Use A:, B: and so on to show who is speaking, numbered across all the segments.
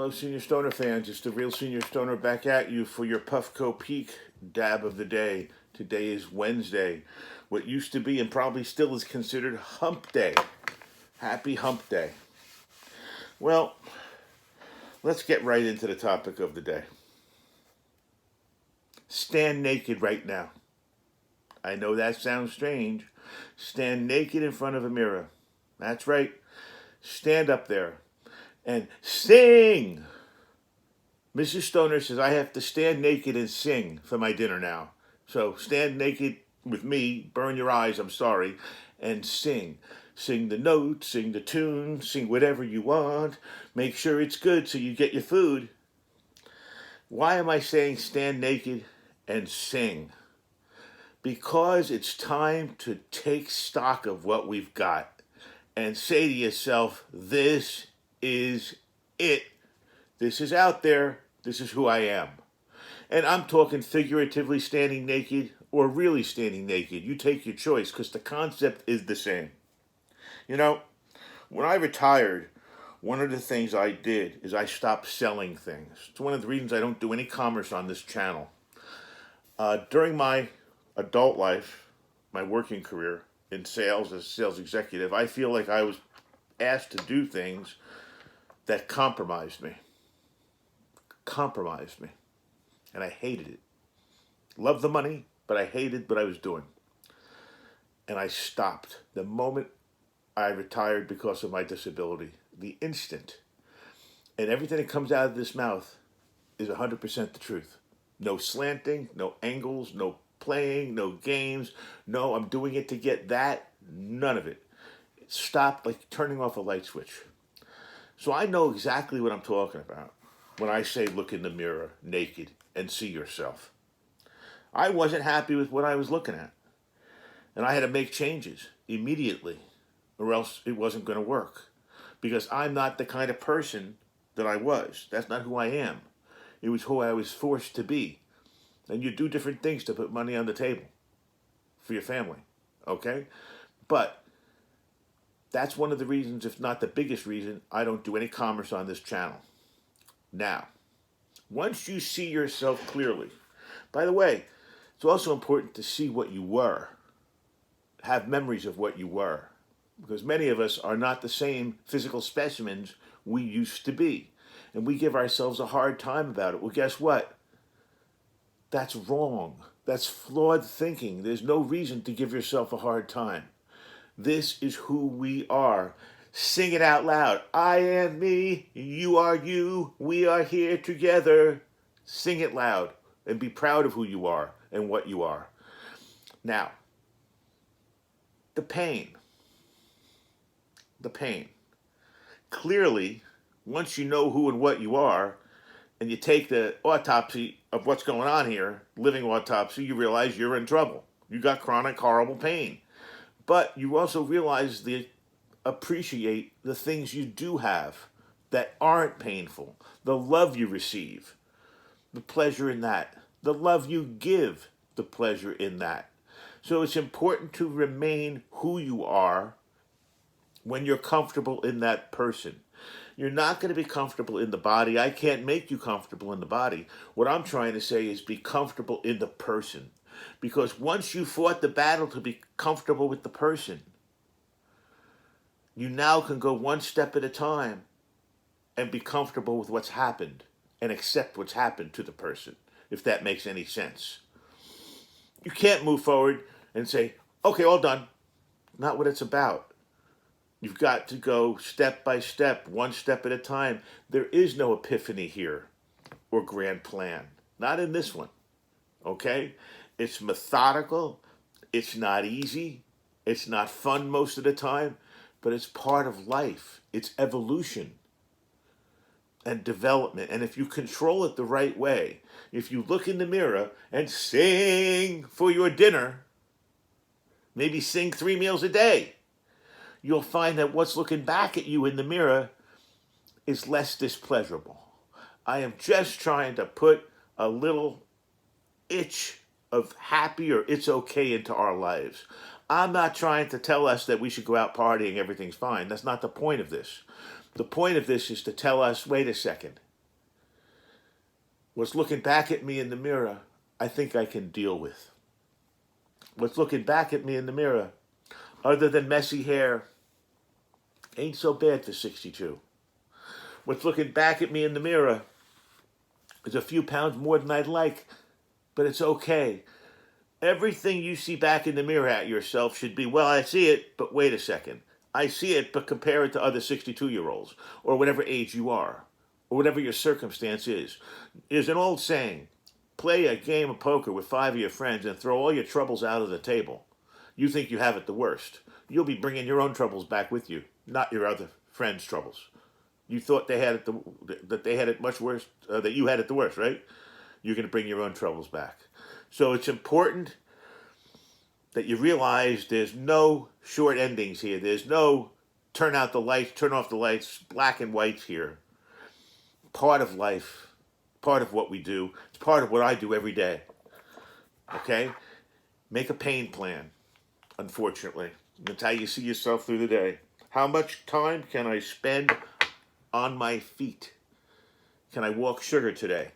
A: Hello, Senior Stoner fans. It's the real Senior Stoner back at you for your Puffco Peak dab of the day. Today is Wednesday, what used to be and probably still is considered Hump Day. Happy Hump Day. Well, let's get right into the topic of the day. Stand naked right now. I know that sounds strange. Stand naked in front of a mirror. That's right. Stand up there and sing. Mrs. Stoner says I have to stand naked and sing for my dinner now. So stand naked with me, burn your eyes, I'm sorry, and sing. Sing the notes, sing the tune, sing whatever you want. Make sure it's good so you get your food. Why am I saying stand naked and sing? Because it's time to take stock of what we've got and say to yourself, this is it. This is out there. This is who I am. And I'm talking figuratively standing naked or really standing naked. You take your choice because the concept is the same. You know, when I retired, one of the things I did is I stopped selling things. It's one of the reasons I don't do any commerce on this channel. During my adult life, my working career in sales as a sales executive, I feel like I was asked to do things that compromised me. And I hated it. Loved the money, but I hated what I was doing. And I stopped the moment I retired because of my disability. The instant. And everything that comes out of this mouth is 100% the truth. No slanting, no angles, no playing, no games. No, I'm doing it to get that. None of it. It stopped like turning off a light switch. So I know exactly what I'm talking about when I say look in the mirror naked and see yourself. I wasn't happy with what I was looking at. And I had to make changes immediately or else it wasn't going to work. Because I'm not the kind of person that I was. That's not who I am. It was who I was forced to be. And you do different things to put money on the table for your family, okay? But that's one of the reasons, if not the biggest reason, I don't do any commerce on this channel. Now, once you see yourself clearly, by the way, it's also important to see what you were, have memories of what you were, because many of us are not the same physical specimens we used to be, and we give ourselves a hard time about it. Well, guess what? That's wrong. That's flawed thinking. There's no reason to give yourself a hard time. This is who we are. Sing it out loud. I am me, you are you, we are here together. Sing it loud and be proud of who you are and what you are. Now, the pain. Clearly, once you know who and what you are, and you take the autopsy of what's going on here, living autopsy, you realize you're in trouble. You got chronic, horrible pain. But you also realize appreciate the things you do have that aren't painful. The love you receive, the pleasure in that. The love you give, the pleasure in that. So it's important to remain who you are when you're comfortable in that person. You're not going to be comfortable in the body. I can't make you comfortable in the body. What I'm trying to say is be comfortable in the person. Because once you fought the battle to be comfortable with the person, you now can go one step at a time and be comfortable with what's happened and accept what's happened to the person, if that makes any sense. You can't move forward and say, okay, all done. Not what it's about. You've got to go step by step, one step at a time. There is no epiphany here or grand plan. Not in this one, okay? It's methodical. It's not easy. It's not fun most of the time, but it's part of life. It's evolution and development. And if you control it the right way, if you look in the mirror and sing for your dinner, maybe sing 3 meals a day, you'll find that what's looking back at you in the mirror is less displeasurable. I am just trying to put a little itch of happy or it's okay into our lives. I'm not trying to tell us that we should go out partying, everything's fine. That's not the point of this. The point of this is to tell us, wait a second, What's looking back at me in the mirror, I think I can deal with. What's looking back at me in the mirror, other than messy hair, ain't so bad for 62. What's looking back at me in the mirror is a few pounds more than I'd like, but it's okay. Everything you see back in the mirror at yourself should be, well, I see it, but wait a second. I see it, but compare it to other 62-year-olds, or whatever age you are, or whatever your circumstance is. There's an old saying, play a game of poker with 5 of your friends and throw all your troubles out of the table. You think you have it the worst. You'll be bringing your own troubles back with you, not your other friends' troubles. You thought they had it that they had it much worse, that you had it the worst, right? You're going to bring your own troubles back. So it's important that you realize there's no short endings here. There's no turn out the lights, turn off the lights, black and white here. Part of life, part of what we do. It's part of what I do every day. Okay? Make a pain plan, unfortunately. That's how you see yourself through the day. How much time can I spend on my feet? Can I walk sugar today?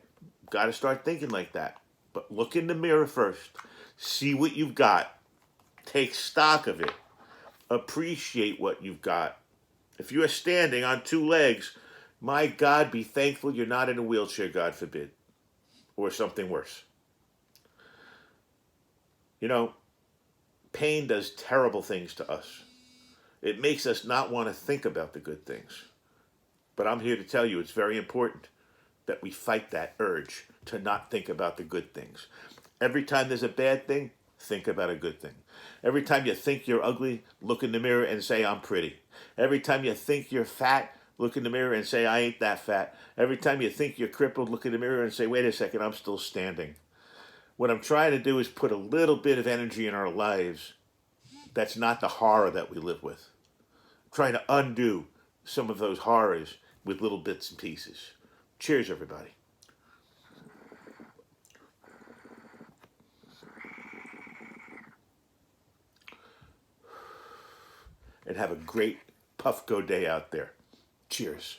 A: Got to start thinking like that. But look in the mirror first. See what you've got. Take stock of it. Appreciate what you've got. If you are standing on 2 legs, my God, be thankful you're not in a wheelchair, God forbid. Or something worse. You know, pain does terrible things to us. It makes us not want to think about the good things. But I'm here to tell you it's very important that we fight that urge to not think about the good things. Every time there's a bad thing, think about a good thing. Every time you think you're ugly, look in the mirror and say, I'm pretty. Every time you think you're fat, look in the mirror and say, I ain't that fat. Every time you think you're crippled, look in the mirror and say, wait a second, I'm still standing. What I'm trying to do is put a little bit of energy in our lives that's not the horror that we live with. I'm trying to undo some of those horrors with little bits and pieces. Cheers, everybody. And have a great Puffco day out there. Cheers.